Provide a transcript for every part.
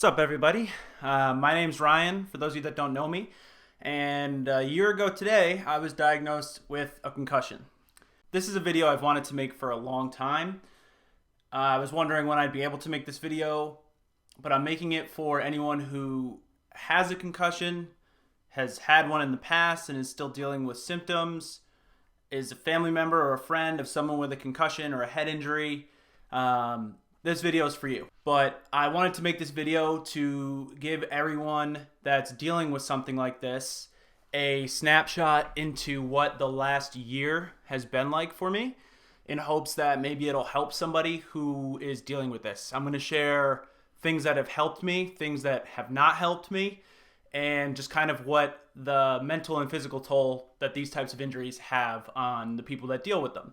What's up, everybody? My name's Ryan, for those of you that don't know me. And a year ago today, I was diagnosed with a concussion. This is a video I've wanted to make for a long time. I was wondering when I'd be able to make this video, but I'm making it for anyone who has a concussion, has had one in the past, and is still dealing with symptoms, is a family member or a friend of someone with a concussion or a head injury. This video is for you. But I wanted to make this video to give everyone that's dealing with something like this a snapshot into what the last year has been like for me, in hopes that maybe it'll help somebody who is dealing with this. I'm going to share things that have helped me, things that have not helped me, and just kind of what the mental and physical toll that these types of injuries have on the people that deal with them.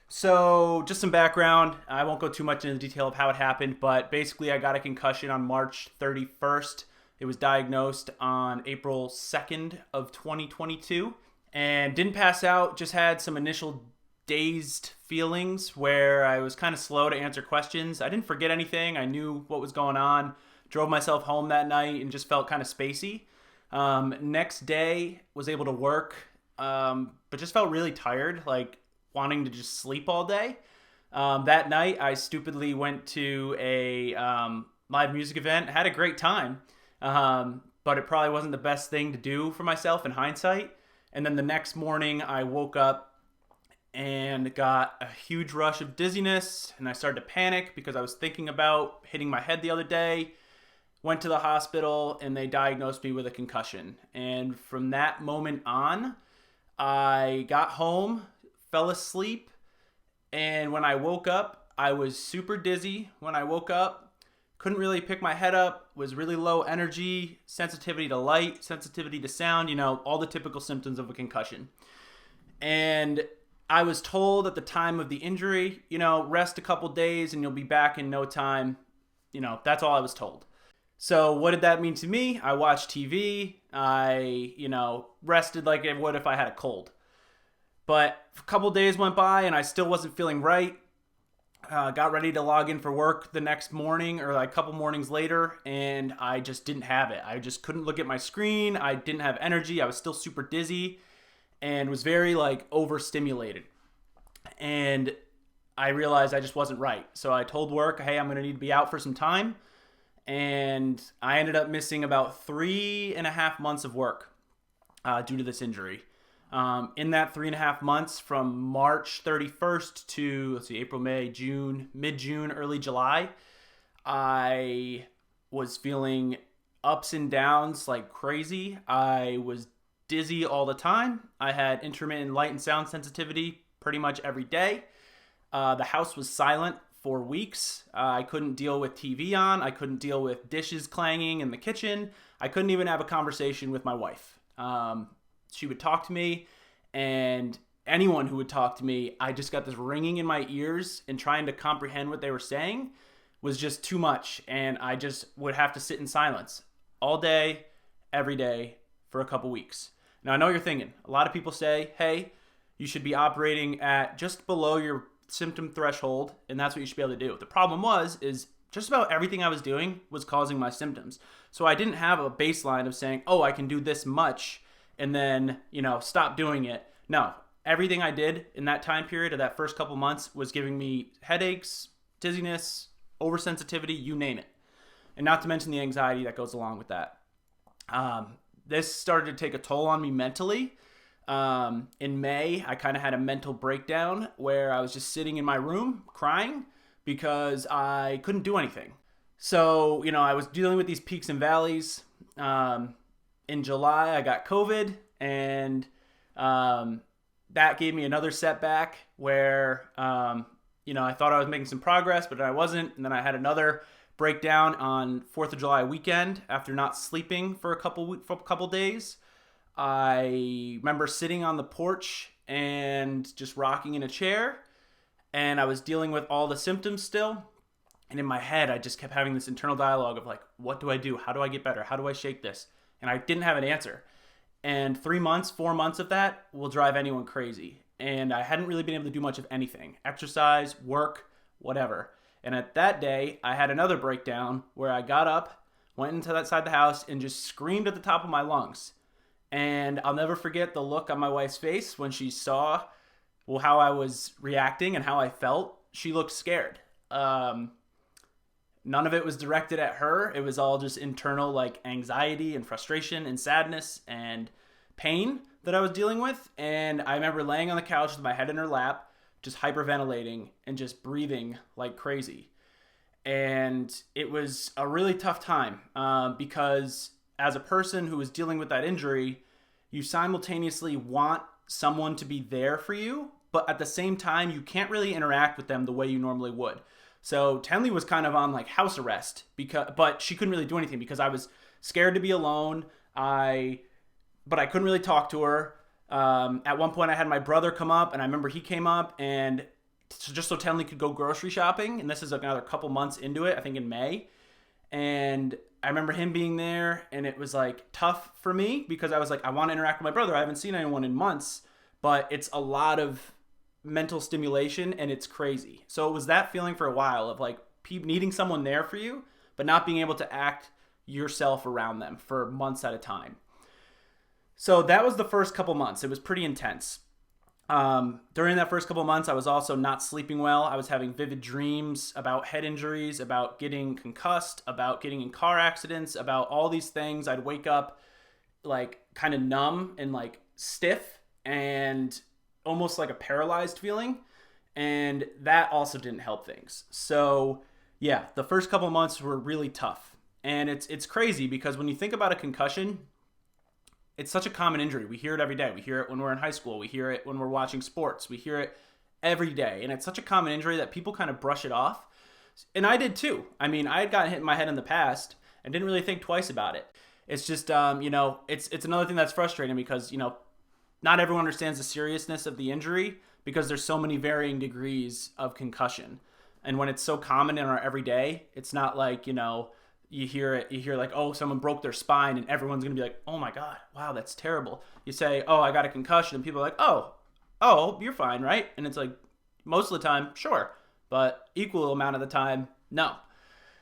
So just some background. I won't go too much into detail of how it happened, but basically I got a concussion on March 31st. It was diagnosed on April 2nd of 2022 and didn't pass out, just had some initial dazed feelings where I was kind of slow to answer questions. I didn't forget anything. I knew what was going on. Drove myself home that night and just felt kind of spacey. Next day was able to work, but just felt really tired, like wanting to just sleep all day. That night, I stupidly went to a live music event. Had a great time, but it probably wasn't the best thing to do for myself in hindsight. And then the next morning, I woke up and got a huge rush of dizziness, and I started to panic because I was thinking about hitting my head the other day. Went to the hospital, and they diagnosed me with a concussion. And from that moment on, I got home, fell asleep, and when I woke up, I was super dizzy. When I woke up, couldn't really pick my head up, was really low energy, sensitivity to light, sensitivity to sound, all the typical symptoms of a concussion. And I was told at the time of the injury, rest a couple days and you'll be back in no time. That's all I was told. So what did that mean to me? I watched TV. I, rested like it would if I had a cold. But a couple days went by and I still wasn't feeling right. Got ready to log in for work the next morning or like a couple mornings later, and I just didn't have it. I just couldn't look at my screen. I didn't have energy. I was still super dizzy and was very overstimulated. And I realized I just wasn't right. So I told work, hey, I'm going to need to be out for some time. And I ended up missing about 3.5 months of work due to this injury. In that 3.5 months, from March 31st to April, May, June, mid-June, early July, I was feeling ups and downs like crazy. I was dizzy all the time. I had intermittent light and sound sensitivity pretty much every day. The house was silent for weeks. I couldn't deal with TV on. I couldn't deal with dishes clanging in the kitchen. I couldn't even have a conversation with my wife. She would talk to me, and anyone who would talk to me, I just got this ringing in my ears, and trying to comprehend what they were saying was just too much, and I just would have to sit in silence all day, every day, for a couple weeks. Now, I know you're thinking, a lot of people say, hey, you should be operating at just below your symptom threshold, and that's what you should be able to do. The problem is just about everything I was doing was causing my symptoms. So I didn't have a baseline of saying, oh, I can do this much, and then, stop doing it. No, everything I did in that time period of that first couple months was giving me headaches, dizziness, oversensitivity, you name it. And not to mention the anxiety that goes along with that. This started to take a toll on me mentally. In May, I kind of had a mental breakdown where I was just sitting in my room crying because I couldn't do anything. So, I was dealing with these peaks and valleys. In July, I got COVID, and that gave me another setback where, I thought I was making some progress, but I wasn't. And then I had another breakdown on 4th of July weekend after not sleeping for a couple days. I remember sitting on the porch and just rocking in a chair, and I was dealing with all the symptoms still. And in my head, I just kept having this internal dialogue of what do I do? How do I get better? How do I shake this? And I didn't have an answer. And 4 months of that will drive anyone crazy. And I hadn't really been able to do much of anything. Exercise, work, whatever. And at that day, I had another breakdown where I got up, went into that side of the house and just screamed at the top of my lungs. And I'll never forget the look on my wife's face when she saw how I was reacting and how I felt. She looked scared. None of it was directed at her. It was all just internal, like anxiety and frustration and sadness and pain that I was dealing with. And I remember laying on the couch with my head in her lap, just hyperventilating and just breathing like crazy. And it was a really tough time because as a person who was dealing with that injury, you simultaneously want someone to be there for you, but at the same time, you can't really interact with them the way you normally would. So Tenley was kind of on like house arrest, but she couldn't really do anything because I was scared to be alone. But I couldn't really talk to her. At one point, I had my brother come up, and I remember he came up, and just so Tenley could go grocery shopping. And this is another couple months into it, I think in May. And I remember him being there, and it was like tough for me because I was like, I want to interact with my brother. I haven't seen anyone in months, but it's a lot of mental stimulation, and it's crazy. So it was that feeling for a while of like needing someone there for you, but not being able to act yourself around them for months at a time. So that was the first couple months. It was pretty intense. During that first couple months, I was also not sleeping well. I was having vivid dreams about head injuries, about getting concussed, about getting in car accidents, about all these things. I'd wake up like kind of numb and like stiff and almost like a paralyzed feeling. And that also didn't help things. So yeah, the first couple months were really tough. And it's crazy because when you think about a concussion, it's such a common injury. We hear it every day. We hear it when we're in high school. We hear it when we're watching sports. We hear it every day. And it's such a common injury that people kind of brush it off. And I did too. I mean, I had gotten hit in my head in the past and didn't really think twice about it. It's just, it's another thing that's frustrating because, not everyone understands the seriousness of the injury because there's so many varying degrees of concussion. And when it's so common in our everyday, it's not like, you hear like, oh, someone broke their spine and everyone's going to be like, oh my God, wow, that's terrible. You say, oh, I got a concussion. And people are like, oh, you're fine, right? And it's like, most of the time, sure. But equal amount of the time, no.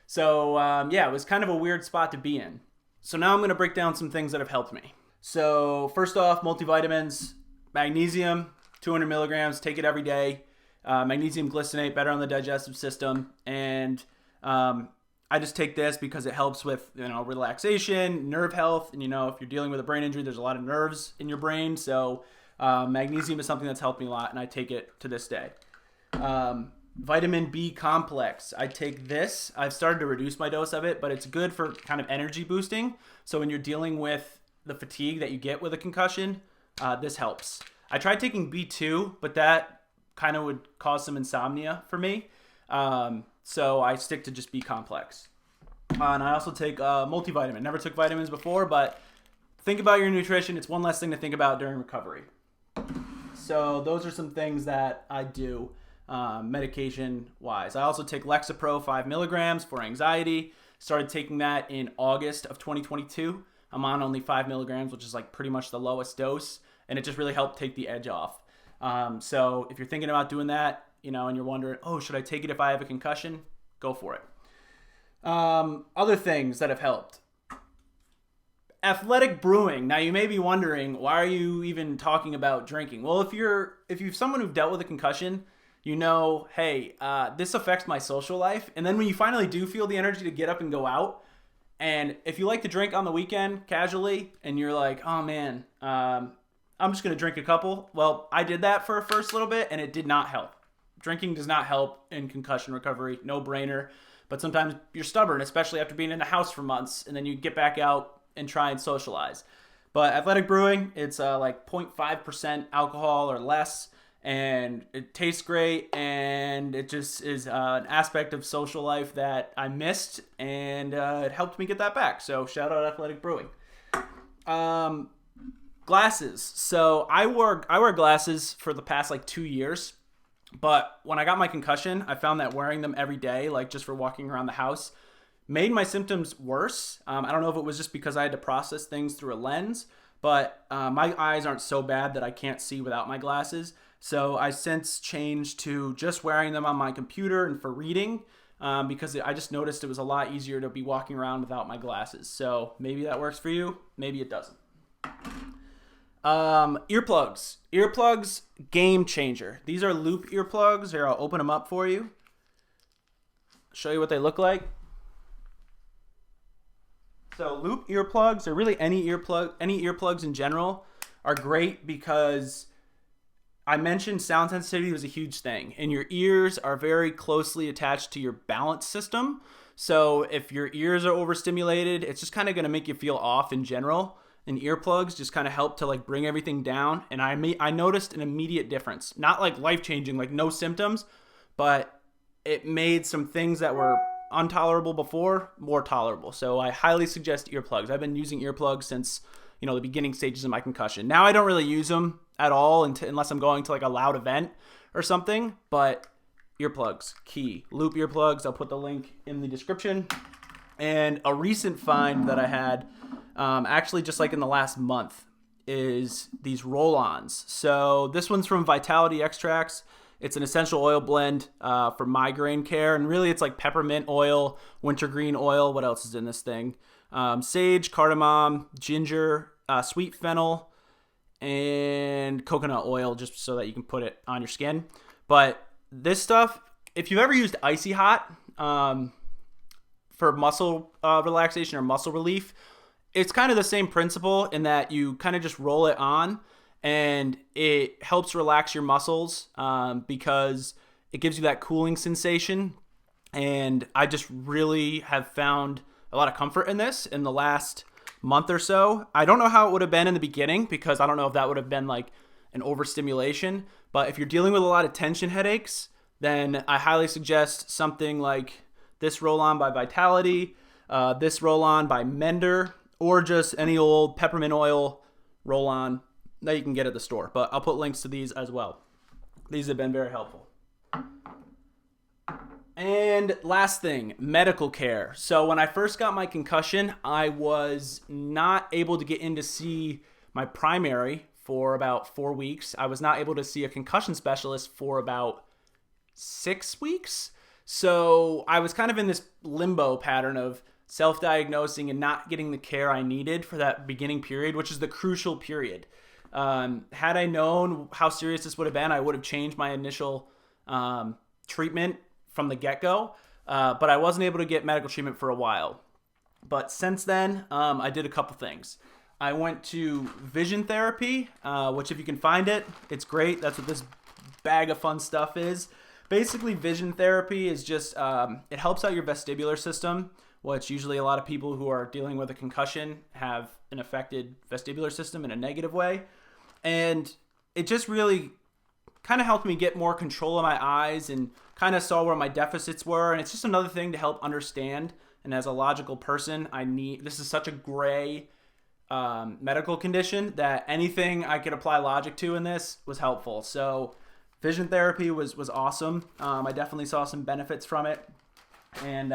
So, it was kind of a weird spot to be in. So now I'm going to break down some things that have helped me. So first off, multivitamins, magnesium, 200 milligrams, take it every day. Magnesium glycinate, better on the digestive system. And I just take this because it helps with, relaxation, nerve health. And, if you're dealing with a brain injury, there's a lot of nerves in your brain. So magnesium is something that's helped me a lot, and I take it to this day. Vitamin B complex. I take this. I've started to reduce my dose of it, but it's good for kind of energy boosting. So when you're dealing with the fatigue that you get with a concussion, this helps. I tried taking B2, but that kind of would cause some insomnia for me. So I stick to just B complex. And I also take multivitamin. Never took vitamins before, but think about your nutrition. It's one less thing to think about during recovery. So those are some things that I do medication-wise. I also take Lexapro 5 milligrams for anxiety. Started taking that in August of 2022. I'm on only 5 milligrams, which is like pretty much the lowest dose. And it just really helped take the edge off. So if you're thinking about doing that, and you're wondering, oh, should I take it if I have a concussion? Go for it. Other things that have helped. Athletic brewing. Now you may be wondering, why are you even talking about drinking? Well, if you're someone who've dealt with a concussion, hey, this affects my social life. And then when you finally do feel the energy to get up and go out, and if you like to drink on the weekend casually, and you're like, oh man, I'm just going to drink a couple. Well, I did that for a first little bit, and it did not help. Drinking does not help in concussion recovery, no brainer. But sometimes you're stubborn, especially after being in the house for months, and then you get back out and try and socialize. But athletic brewing, it's like 0.5% alcohol or less, and it tastes great, and it just is an aspect of social life that I missed, and it helped me get that back. So shout out athletic brewing. Glasses. So I wore glasses for the past 2 years. But when I got my concussion, I found that wearing them every day, like just for walking around the house, made my symptoms worse. I don't know if it was just because I had to process things through a lens, but my eyes aren't so bad that I can't see without my glasses. So I since changed to just wearing them on my computer and for reading. because I just noticed it was a lot easier to be walking around without my glasses. So maybe that works for you. Maybe it doesn't. Earplugs. Earplugs, game changer. These are loop earplugs. Here, I'll open them up for you. Show you what they look like. So loop earplugs, or really any earplugs in general, are great because I mentioned sound sensitivity was a huge thing, and your ears are very closely attached to your balance system. So if your ears are overstimulated, it's just kind of going to make you feel off in general. And earplugs just kind of help to like bring everything down. And I noticed an immediate difference, not like life-changing, like no symptoms, but it made some things that were intolerable before more tolerable. So I highly suggest earplugs. I've been using earplugs since, the beginning stages of my concussion. Now I don't really use them at all unless I'm going to like a loud event or something, but earplugs, key. Loop earplugs, I'll put the link in the description. And a recent find that I had, actually just like in the last month, is these roll-ons. So this one's from Vitality Extracts. It's an essential oil blend for migraine care. And really it's like peppermint oil, wintergreen oil. What else is in this thing? Sage, cardamom, ginger, sweet fennel, and coconut oil, just so that you can put it on your skin. But this stuff, if you've ever used Icy Hot for muscle relaxation or muscle relief, it's kind of the same principle in that you kind of just roll it on and it helps relax your muscles because it gives you that cooling sensation. And I just really have found a lot of comfort in this in the last month or so. I don't know how it would have been in the beginning because I don't know if that would have been like an overstimulation. But if you're dealing with a lot of tension headaches, then I highly suggest something like this roll-on by Vitality, this roll-on by Mender, or just any old peppermint oil roll-on that you can get at the store. But I'll put links to these as well. These have been very helpful. And last thing, medical care. So when I first got my concussion, I was not able to get in to see my primary for about 4 weeks. I was not able to see a concussion specialist for about 6 weeks. So I was kind of in this limbo pattern of self-diagnosing and not getting the care I needed for that beginning period, which is the crucial period. Had I known how serious this would have been, I would have changed my initial treatment from the get-go, but I wasn't able to get medical treatment for a while. But since then, I did a couple things. I went to vision therapy, which if you can find it, it's great. That's what this bag of fun stuff is. Basically, vision therapy is just, it helps out your vestibular system, which usually a lot of people who are dealing with a concussion have an affected vestibular system in a negative way. And it just really kind of helped me get more control of my eyes and kind of saw where my deficits were. And it's just another thing to help understand. And as a logical person, this is such a gray medical condition that anything I could apply logic to in this was helpful. So vision therapy was awesome. I definitely saw some benefits from it. And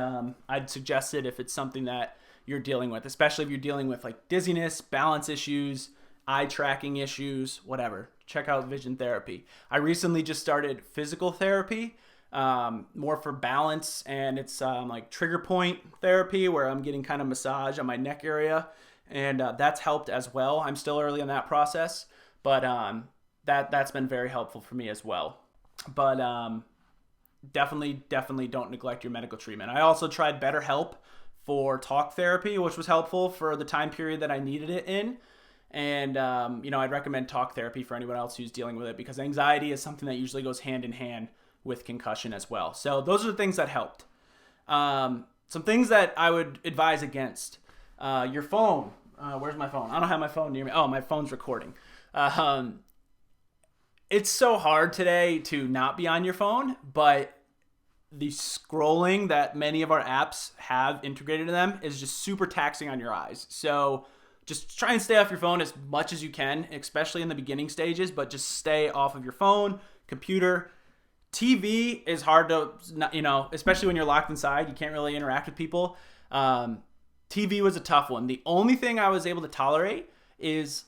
I'd suggest it if it's something that you're dealing with, especially if you're dealing with like dizziness, balance issues, eye tracking issues, whatever. Check out vision therapy. I recently just started physical therapy, more for balance, and it's like trigger point therapy where I'm getting kind of massage on my neck area, and that's helped as well. I'm still early in that process, but that's been very helpful for me as well. But definitely don't neglect your medical treatment. I also tried BetterHelp for talk therapy, which was helpful for the time period that I needed it in. And, I'd recommend talk therapy for anyone else who's dealing with it because anxiety is something that usually goes hand in hand with concussion as well. So those are the things that helped. Some things that I would advise against. Your phone. Where's my phone? I don't have my phone near me. Oh, my phone's recording. It's so hard today to not be on your phone, but the scrolling that many of our apps have integrated in them is just super taxing on your eyes. So just try and stay off your phone as much as you can, especially in the beginning stages, but just stay off of your phone, computer. TV is hard to, especially when you're locked inside, you can't really interact with people. TV was a tough one. The only thing I was able to tolerate is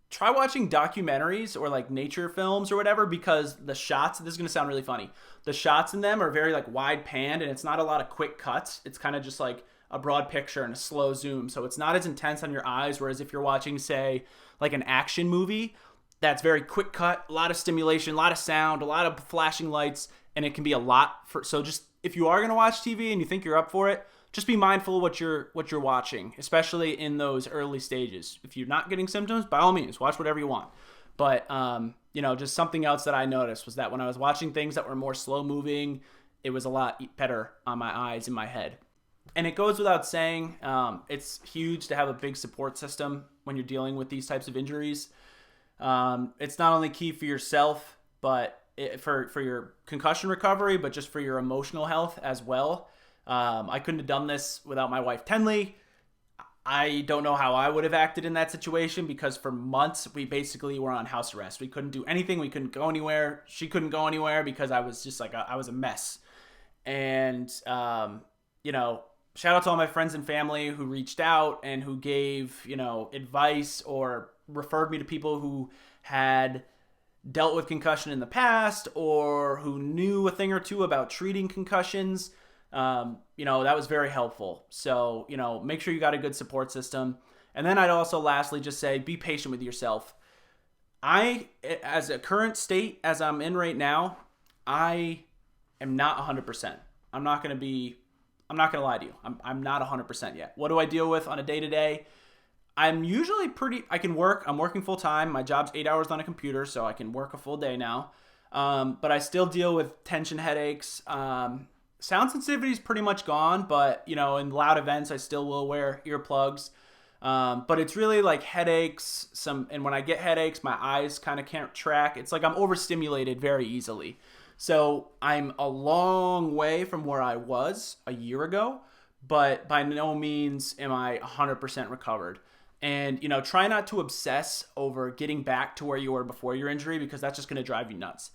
try watching documentaries or like nature films or whatever, because the shots, this is going to sound really funny, the shots in them are very like wide panned, and it's not a lot of quick cuts. It's kind of just like a broad picture and a slow zoom, so it's not as intense on your eyes. Whereas if you're watching, say, like an action movie, that's very quick cut, a lot of stimulation, a lot of sound, a lot of flashing lights, and it can be a lot for, so just if you are going to watch TV and you think you're up for it, just be mindful of what you're watching, especially in those early stages. If you're not getting symptoms, by all means, watch whatever you want. But just something else that I noticed was that when I was watching things that were more slow moving, it was a lot better on my eyes and my head. And it goes without saying, it's huge to have a big support system when you're dealing with these types of injuries. It's not only key for yourself, but for your concussion recovery, but just for your emotional health as well. I couldn't have done this without my wife, Tenley. I don't know how I would have acted in that situation, because for months we basically were on house arrest. We couldn't do anything. We couldn't go anywhere. She couldn't go anywhere because I was just like, I was a mess. And, shout out to all my friends and family who reached out and who gave, advice or referred me to people who had dealt with concussion in the past or who knew a thing or two about treating concussions. That was very helpful. So, make sure you got a good support system. And then I'd also lastly just say, be patient with yourself. As a current state, as I'm in right now, I am not 100%. I'm not going to lie to you. I'm not 100% yet. What do I deal with on a day-to-day? I'm usually I'm working full time. My job's 8 hours on a computer, so I can work a full day now. But I still deal with tension headaches. Sound sensitivity is pretty much gone, but in loud events, I still will wear earplugs. But it's really like headaches. And when I get headaches, my eyes kind of can't track. It's like I'm overstimulated very easily. So I'm a long way from where I was a year ago, but by no means am I 100% recovered. And, try not to obsess over getting back to where you were before your injury, because that's just going to drive you nuts.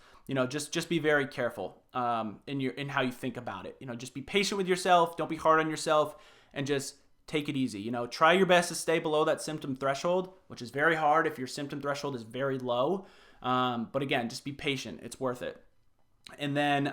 Just be very careful in how you think about it. Just be patient with yourself. Don't be hard on yourself, and just take it easy. Try your best to stay below that symptom threshold, which is very hard if your symptom threshold is very low. But again, just be patient. It's worth it. And then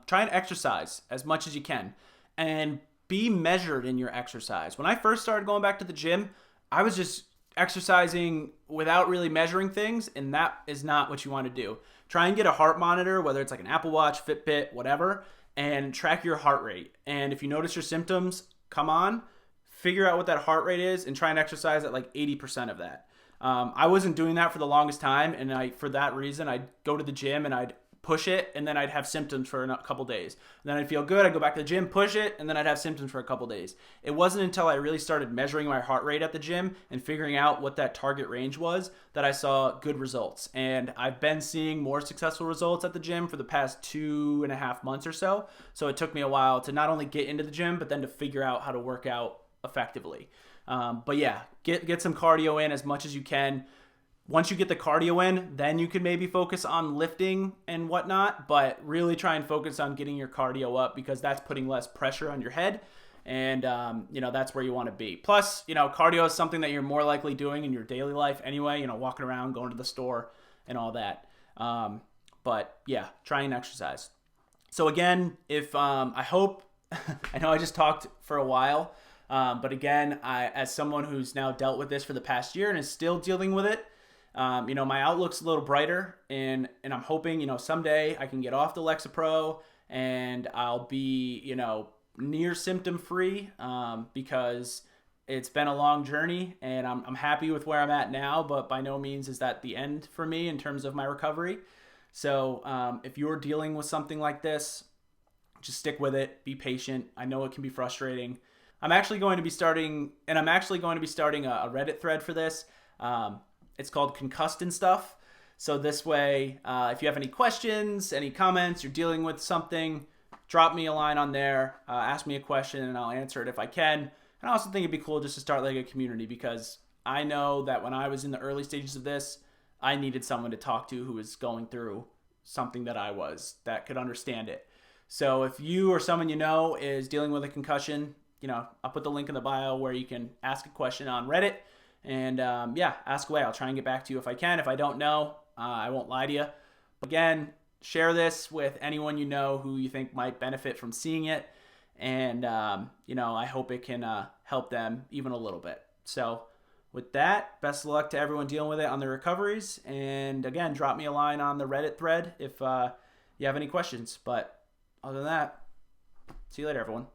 try and exercise as much as you can, and be measured in your exercise. When I first started going back to the gym, I was just exercising without really measuring things, and that is not what you want to do. Try and get a heart monitor, whether it's like an Apple Watch, Fitbit, whatever, and track your heart rate. And if you notice your symptoms come on, figure out what that heart rate is and try and exercise at like 80% of that. I wasn't doing that for the longest time, and for that reason, I'd go to the gym and I'd push it, and then I'd have symptoms for a couple days. And then I'd feel good. I'd go back to the gym, push it, and then I'd have symptoms for a couple days. It wasn't until I really started measuring my heart rate at the gym and figuring out what that target range was that I saw good results. And I've been seeing more successful results at the gym for the past 2.5 months or so. So it took me a while to not only get into the gym, but then to figure out how to work out effectively. But yeah, get some cardio in as much as you can. Once you get the cardio in, then you can maybe focus on lifting and whatnot, but really try and focus on getting your cardio up, because that's putting less pressure on your head. And, that's where you want to be. Plus, cardio is something that you're more likely doing in your daily life anyway, walking around, going to the store and all that. But yeah, try and exercise. So again, I hope, I know I just talked for a while, but again, as someone who's now dealt with this for the past year and is still dealing with it, my outlook's a little brighter, and I'm hoping, someday I can get off the Lexapro and I'll be, near symptom free, because it's been a long journey, and I'm happy with where I'm at now, but by no means is that the end for me in terms of my recovery. So, if you're dealing with something like this, just stick with it, be patient. I know it can be frustrating. I'm actually going to be starting a Reddit thread for this. It's called Concussion Stuff. So this way, if you have any questions, any comments, you're dealing with something, drop me a line on there, ask me a question, and I'll answer it if I can. And I also think it'd be cool just to start like a community, because I know that when I was in the early stages of this, I needed someone to talk to who was going through something that could understand it. So if you or someone is dealing with a concussion, I'll put the link in the bio where you can ask a question on Reddit. And yeah, ask away. I'll try and get back to you if I can. If I don't know, I won't lie to you. Again, share this with anyone you know who you think might benefit from seeing it. And, I hope it can help them even a little bit. So with that, best of luck to everyone dealing with it on their recoveries. And again, drop me a line on the Reddit thread if you have any questions. But other than that, see you later, everyone.